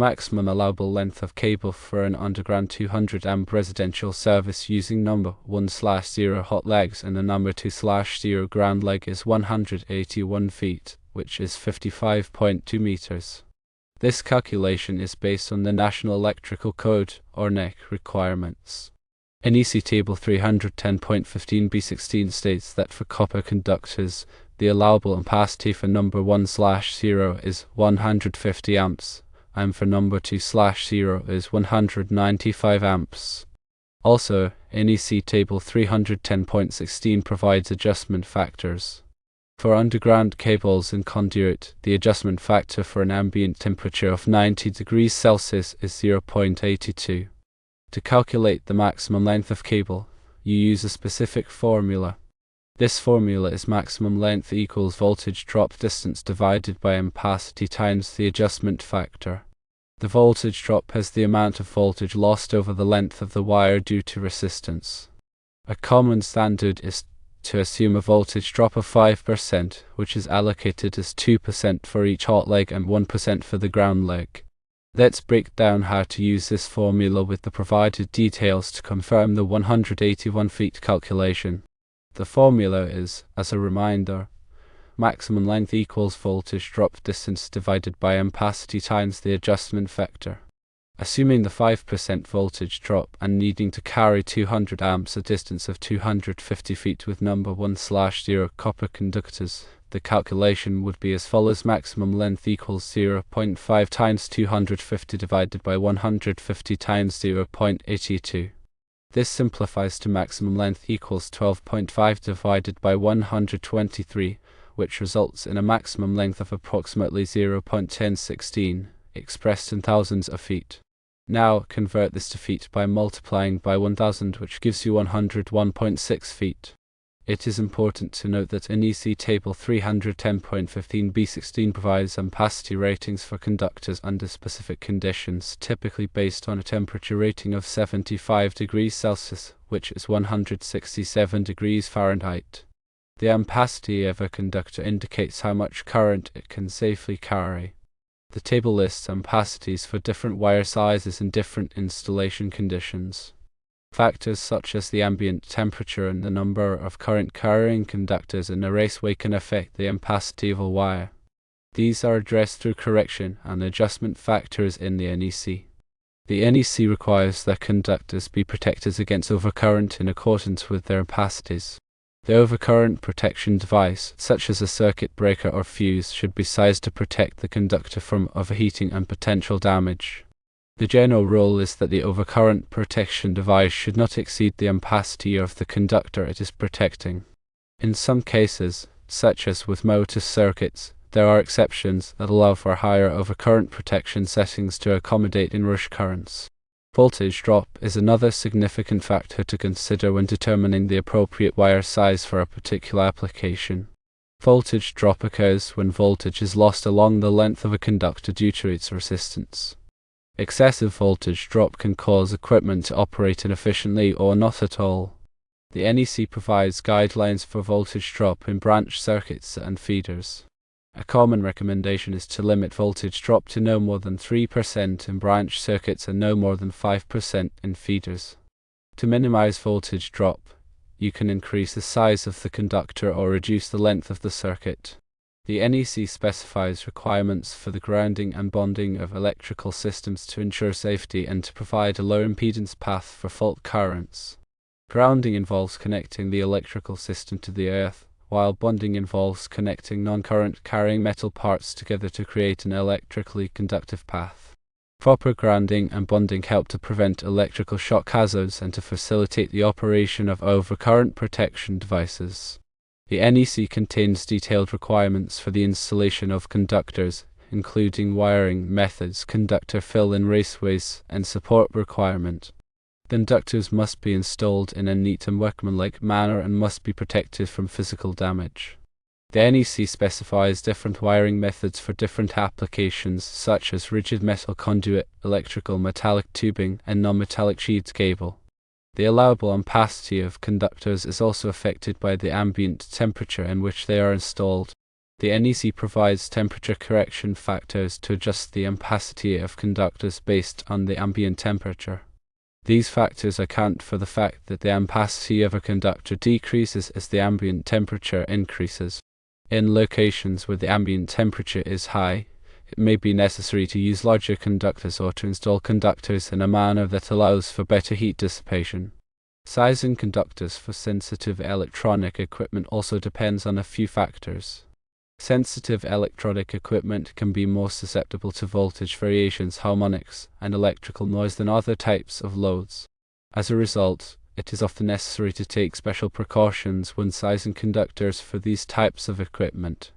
maximum allowable length of cable for an underground 200 amp residential service using number 1/0 hot legs and the number 2/0 ground leg is 181 feet, which is 55.2 meters. This calculation is based on the National Electrical Code, or NEC, requirements. NEC Table 310.15b16 states that for copper conductors, the allowable ampacity for number 1/0 is 150 amps, and for number 2/0 is 195 amps. Also, NEC Table 310.16 provides adjustment factors. For underground cables and conduit, the adjustment factor for an ambient temperature of 90 degrees Celsius is 0.82. To calculate the maximum length of cable, you use a specific formula. This formula is maximum length equals voltage drop distance divided by ampacity times the adjustment factor. The voltage drop has the amount of voltage lost over the length of the wire due to resistance. A common standard is to assume a voltage drop of 5%, which is allocated as 2% for each hot leg and 1% for the ground leg. Let's break down how to use this formula with the provided details to confirm the 181 feet calculation. The formula is, as a reminder, maximum length equals voltage drop distance divided by ampacity times the adjustment factor. Assuming the 5% voltage drop and needing to carry 200 amps a distance of 250 feet with number 1/0 copper conductors, the calculation would be as follows: maximum length equals 0.5 times 250 divided by 150 times 0.82. This simplifies to maximum length equals 12.5 divided by 123, which results in a maximum length of approximately 0.1016, expressed in thousands of feet. Now convert this to feet by multiplying by 1000, which gives you 101.6 feet. It is important to note that NEC Table 310.15b16 provides ampacity ratings for conductors under specific conditions, typically based on a temperature rating of 75 degrees Celsius, which is 167 degrees Fahrenheit. The ampacity of a conductor indicates how much current it can safely carry. The table lists ampacities for different wire sizes and different installation conditions. Factors such as the ambient temperature and the number of current carrying conductors in a raceway can affect the ampacity of a wire. These are addressed through correction and adjustment factors in the NEC. The NEC requires that conductors be protected against overcurrent in accordance with their ampacities. The overcurrent protection device, such as a circuit breaker or fuse, should be sized to protect the conductor from overheating and potential damage. The general rule is that the overcurrent protection device should not exceed the ampacity of the conductor it is protecting. In some cases, such as with motor circuits, there are exceptions that allow for higher overcurrent protection settings to accommodate inrush currents. Voltage drop is another significant factor to consider when determining the appropriate wire size for a particular application. Voltage drop occurs when voltage is lost along the length of a conductor due to its resistance. Excessive voltage drop can cause equipment to operate inefficiently or not at all. The NEC provides guidelines for voltage drop in branch circuits and feeders. A common recommendation is to limit voltage drop to no more than 3% in branch circuits and no more than 5% in feeders. To minimize voltage drop, you can increase the size of the conductor or reduce the length of the circuit. The NEC specifies requirements for the grounding and bonding of electrical systems to ensure safety and to provide a low impedance path for fault currents. Grounding involves connecting the electrical system to the earth, while bonding involves connecting non-current carrying metal parts together to create an electrically conductive path. Proper grounding and bonding help to prevent electrical shock hazards and to facilitate the operation of overcurrent protection devices. The NEC contains detailed requirements for the installation of conductors, including wiring methods, conductor fill in raceways, and support requirement. Conductors must be installed in a neat and workmanlike manner and must be protected from physical damage. The NEC specifies different wiring methods for different applications, such as rigid metal conduit, electrical metallic tubing, and non-metallic sheet cable. The allowable ampacity of conductors is also affected by the ambient temperature in which they are installed. The NEC provides temperature correction factors to adjust the ampacity of conductors based on the ambient temperature. These factors account for the fact that the ampacity of a conductor decreases as the ambient temperature increases. In locations where the ambient temperature is high, it may be necessary to use larger conductors or to install conductors in a manner that allows for better heat dissipation. Sizing conductors for sensitive electronic equipment also depends on a few factors. Sensitive electronic equipment can be more susceptible to voltage variations, harmonics, and electrical noise than other types of loads. As a result, it is often necessary to take special precautions when sizing conductors for these types of equipment.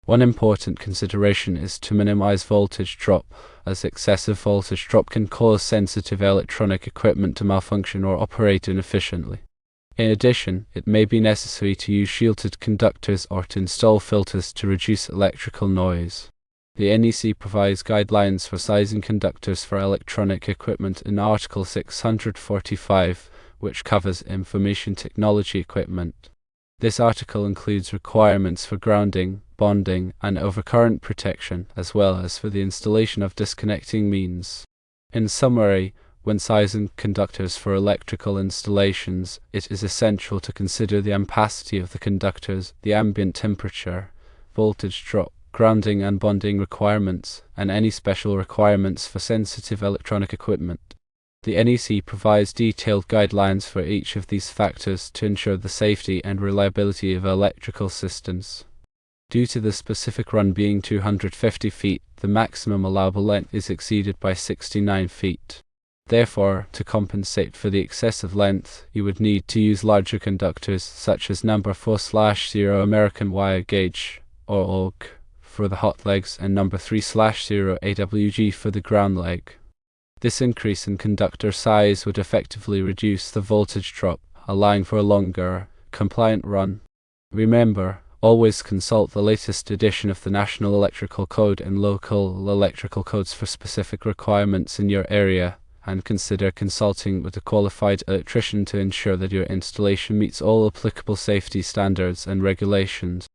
One important consideration is to minimize voltage drop, as excessive voltage drop can cause sensitive electronic equipment to malfunction or operate inefficiently. In addition, it may be necessary to use shielded conductors or to install filters to reduce electrical noise. The NEC provides guidelines for sizing conductors for electronic equipment in Article 645, which covers information technology equipment. This article includes requirements for grounding, bonding, and overcurrent protection, as well as for the installation of disconnecting means. In summary, when sizing conductors for electrical installations, it is essential to consider the ampacity of the conductors, the ambient temperature, voltage drop, grounding and bonding requirements, and any special requirements for sensitive electronic equipment. The NEC provides detailed guidelines for each of these factors to ensure the safety and reliability of electrical systems. Due to the specific run being 250 feet, the maximum allowable length is exceeded by 69 feet. Therefore, to compensate for the excessive length, you would need to use larger conductors such as number 4/0 American wire gauge or AUG for the hot legs and number 3/0 AWG for the ground leg. This increase in conductor size would effectively reduce the voltage drop, allowing for a longer, compliant run. Remember, always consult the latest edition of the National Electrical Code and local electrical codes for specific requirements in your area, and consider consulting with a qualified electrician to ensure that your installation meets all applicable safety standards and regulations.